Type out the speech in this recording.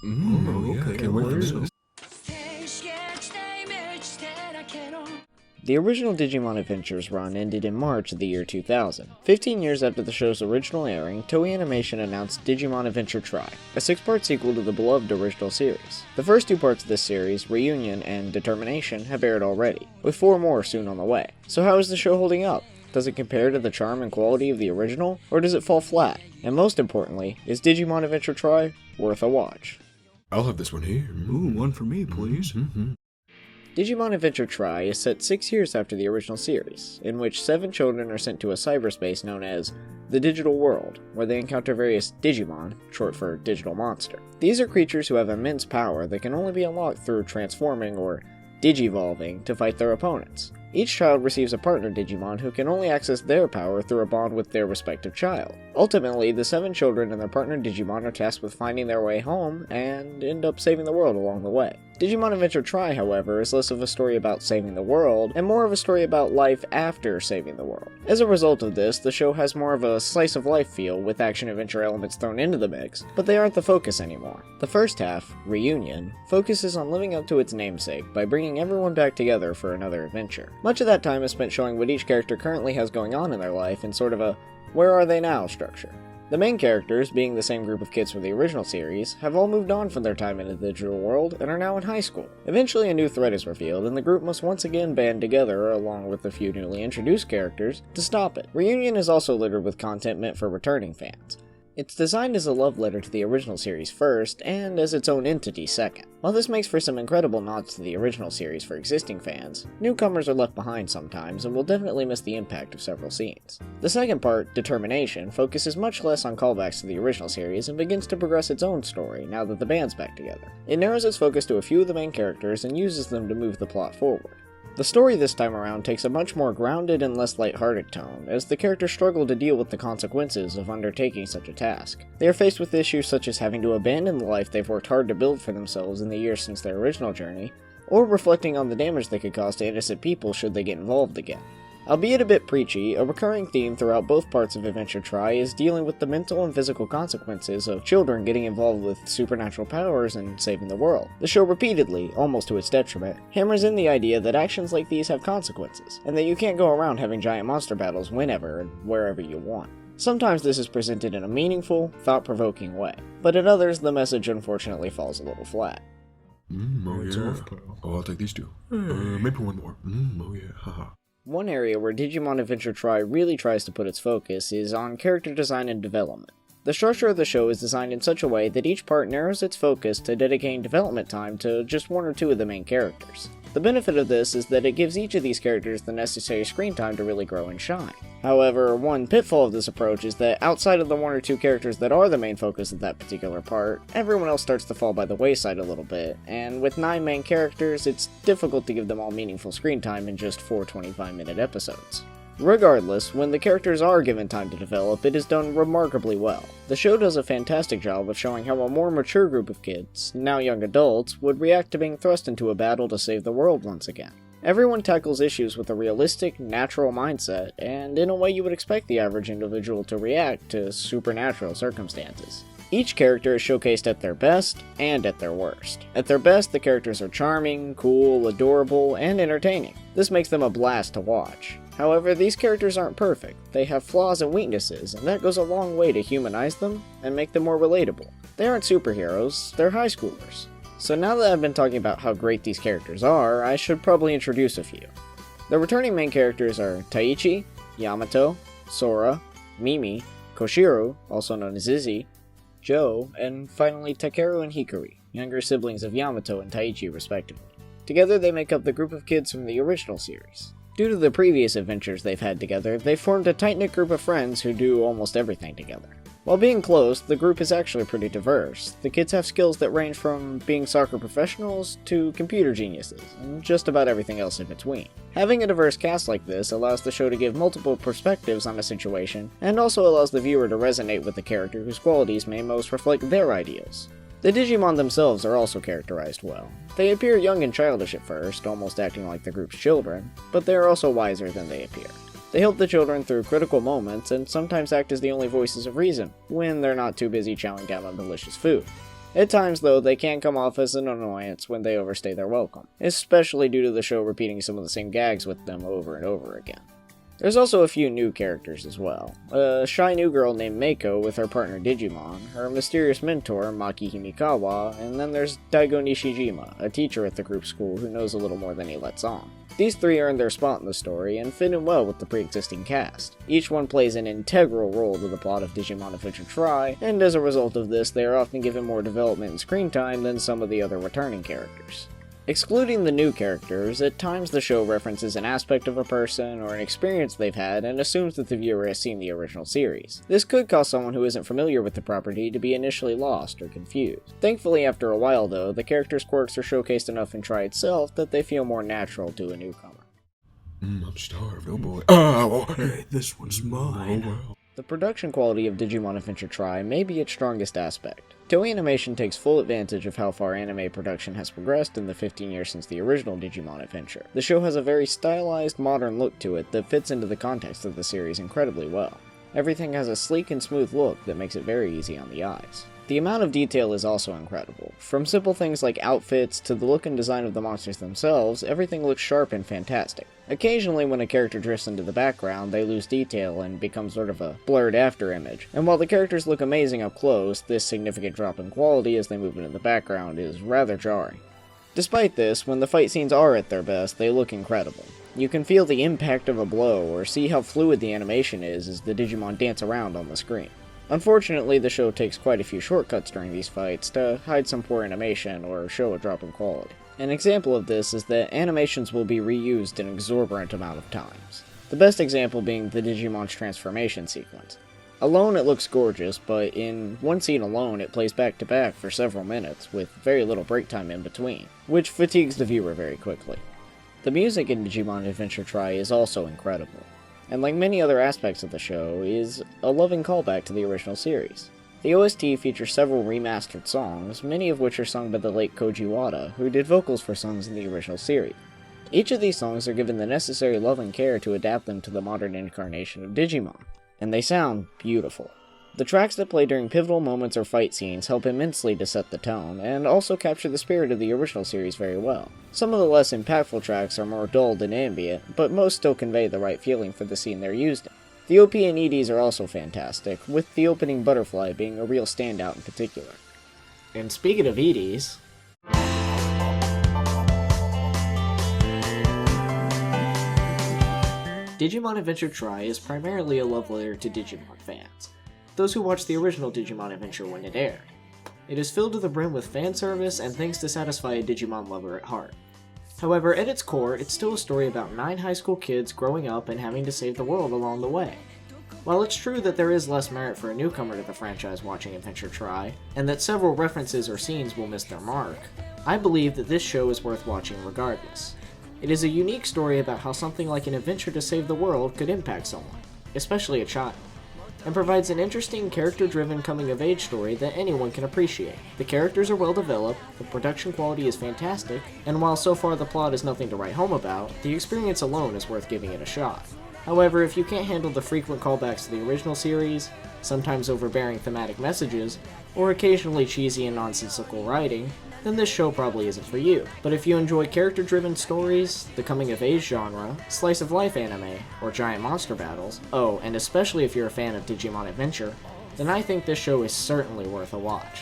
Okay. Can't wait for this. The original Digimon Adventures run ended in March of the year 2000. 15 years after the show's original airing, Toei Animation announced Digimon Adventure Tri, a 6-part sequel to the beloved original series. The first 2 parts of this series, Reunion and Determination, have aired already, with 4 more soon on the way. So how is the show holding up? Does it compare to the charm and quality of the original, or does it fall flat? And most importantly, is Digimon Adventure Tri worth a watch? I'll have this one here. Ooh, one for me, please. Digimon Adventure Tri is set 6 years after the original series, in which 7 children are sent to a cyberspace known as the Digital World, where they encounter various Digimon, short for digital monster. These are creatures who have immense power that can only be unlocked through transforming or digivolving to fight their opponents. Each child receives a partner Digimon who can only access their power through a bond with their respective child. Ultimately, the 7 children and their partner Digimon are tasked with finding their way home and end up saving the world along the way. Digimon Adventure Tri, however, is less of a story about saving the world, and more of a story about life after saving the world. As a result of this, the show has more of a slice-of-life feel, with action-adventure elements thrown into the mix, but they aren't the focus anymore. The first half, Reunion, focuses on living up to its namesake by bringing everyone back together for another adventure. Much of that time is spent showing what each character currently has going on in their life in sort of a where are they now structure. The main characters, being the same group of kids from the original series, have all moved on from their time in the digital world and are now in high school. Eventually a new threat is revealed, and the group must once again band together, along with a few newly introduced characters, to stop it. Reunion is also littered with content meant for returning fans. It's designed as a love letter to the original series first, and as its own entity second. While this makes for some incredible nods to the original series for existing fans, newcomers are left behind sometimes and will definitely miss the impact of several scenes. The second part, Determination, focuses much less on callbacks to the original series and begins to progress its own story now that the band's back together. It narrows its focus to a few of the main characters and uses them to move the plot forward. The story this time around takes a much more grounded and less lighthearted tone, as the characters struggle to deal with the consequences of undertaking such a task. They are faced with issues such as having to abandon the life they've worked hard to build for themselves in the years since their original journey, or reflecting on the damage they could cause to innocent people should they get involved again. Albeit a bit preachy, a recurring theme throughout both parts of Adventure Tri is dealing with the mental and physical consequences of children getting involved with supernatural powers and saving the world. The show repeatedly, almost to its detriment, hammers in the idea that actions like these have consequences, and that you can't go around having giant monster battles whenever and wherever you want. Sometimes this is presented in a meaningful, thought-provoking way, but at others the message unfortunately falls a little flat. Oh, I'll take these 2. Maybe one more. Oh yeah, haha. One area where Digimon Adventure Tri really tries to put its focus is on character design and development. The structure of the show is designed in such a way that each part narrows its focus to dedicating development time to just 1 or 2 of the main characters. The benefit of this is that it gives each of these characters the necessary screen time to really grow and shine. However, one pitfall of this approach is that outside of the 1 or 2 characters that are the main focus of that particular part, everyone else starts to fall by the wayside a little bit, and with 9 main characters, it's difficult to give them all meaningful screen time in just 4 25-minute episodes. Regardless, when the characters are given time to develop, it is done remarkably well. The show does a fantastic job of showing how a more mature group of kids, now young adults, would react to being thrust into a battle to save the world once again. Everyone tackles issues with a realistic, natural mindset, and in a way you would expect the average individual to react to supernatural circumstances. Each character is showcased at their best and at their worst. At their best, the characters are charming, cool, adorable, and entertaining. This makes them a blast to watch. However, these characters aren't perfect. They have flaws and weaknesses, and that goes a long way to humanize them and make them more relatable. They aren't superheroes, they're high schoolers. So now that I've been talking about how great these characters are, I should probably introduce a few. The returning main characters are Taichi, Yamato, Sora, Mimi, Koshiro, also known as Izzy, Joe, and finally Takeru and Hikari, younger siblings of Yamato and Taichi respectively. Together they make up the group of kids from the original series. Due to the previous adventures they've had together, they've formed a tight-knit group of friends who do almost everything together. While being close, the group is actually pretty diverse. The kids have skills that range from being soccer professionals to computer geniuses, and just about everything else in between. Having a diverse cast like this allows the show to give multiple perspectives on a situation, and also allows the viewer to resonate with the character whose qualities may most reflect their ideals. The Digimon themselves are also characterized well. They appear young and childish at first, almost acting like the group's children, but they are also wiser than they appear. They help the children through critical moments and sometimes act as the only voices of reason, when they're not too busy chowing down on delicious food. At times, though, they can come off as an annoyance when they overstay their welcome, especially due to the show repeating some of the same gags with them over and over again. There's also a few new characters as well. A shy new girl named Meiko with her partner Digimon, her mysterious mentor Maki Himikawa, and then there's Daigo Nishijima, a teacher at the group school who knows a little more than he lets on. These three earned their spot in the story and fit in well with the pre-existing cast. Each one plays an integral role to the plot of Digimon Adventure Tri, and as a result of this, they are often given more development and screen time than some of the other returning characters. Excluding the new characters, at times the show references an aspect of a person or an experience they've had and assumes that the viewer has seen the original series. This could cause someone who isn't familiar with the property to be initially lost or confused. Thankfully, after a while though, the characters' quirks are showcased enough in Tri itself that they feel more natural to a newcomer. I'm starved, oh boy. Hey, this one's mine. Oh wow. The production quality of Digimon Adventure Tri may be its strongest aspect. Toei Animation takes full advantage of how far anime production has progressed in the 15 years since the original Digimon Adventure. The show has a very stylized, modern look to it that fits into the context of the series incredibly well. Everything has a sleek and smooth look that makes it very easy on the eyes. The amount of detail is also incredible. From simple things like outfits to the look and design of the monsters themselves, everything looks sharp and fantastic. Occasionally when a character drifts into the background, they lose detail and become sort of a blurred after image. And while the characters look amazing up close, this significant drop in quality as they move into the background is rather jarring. Despite this, when the fight scenes are at their best, they look incredible. You can feel the impact of a blow or see how fluid the animation is as the Digimon dance around on the screen. Unfortunately, the show takes quite a few shortcuts during these fights to hide some poor animation or show a drop in quality. An example of this is that animations will be reused an exorbitant amount of times. The best example being the Digimon's transformation sequence. Alone it looks gorgeous, but in one scene alone it plays back to back for several minutes with very little break time in between, which fatigues the viewer very quickly. The music in Digimon Adventure Tri is also incredible, and like many other aspects of the show, is a loving callback to the original series. The OST features several remastered songs, many of which are sung by the late Koji Wada, who did vocals for songs in the original series. Each of these songs are given the necessary love and care to adapt them to the modern incarnation of Digimon, and they sound beautiful. The tracks that play during pivotal moments or fight scenes help immensely to set the tone, and also capture the spirit of the original series very well. Some of the less impactful tracks are more dulled and ambient, but most still convey the right feeling for the scene they're used in. The OP and EDs are also fantastic, with the opening Butterfly being a real standout in particular. And speaking of EDs... Digimon Adventure Tri is primarily a love letter to Digimon fans, those who watched the original Digimon Adventure when it aired. It is filled to the brim with fan service and things to satisfy a Digimon lover at heart. However, at its core, it's still a story about 9 high school kids growing up and having to save the world along the way. While it's true that there is less merit for a newcomer to the franchise watching Adventure Tri, and that several references or scenes will miss their mark, I believe that this show is worth watching regardless. It is a unique story about how something like an adventure to save the world could impact someone, especially a child, and provides an interesting character-driven coming-of-age story that anyone can appreciate. The characters are well developed, the production quality is fantastic, and while so far the plot is nothing to write home about, the experience alone is worth giving it a shot. However, if you can't handle the frequent callbacks to the original series, sometimes overbearing thematic messages, or occasionally cheesy and nonsensical writing, then this show probably isn't for you. But if you enjoy character-driven stories, the coming-of-age genre, slice-of-life anime, or giant monster battles, oh, and especially if you're a fan of Digimon Adventure, then I think this show is certainly worth a watch.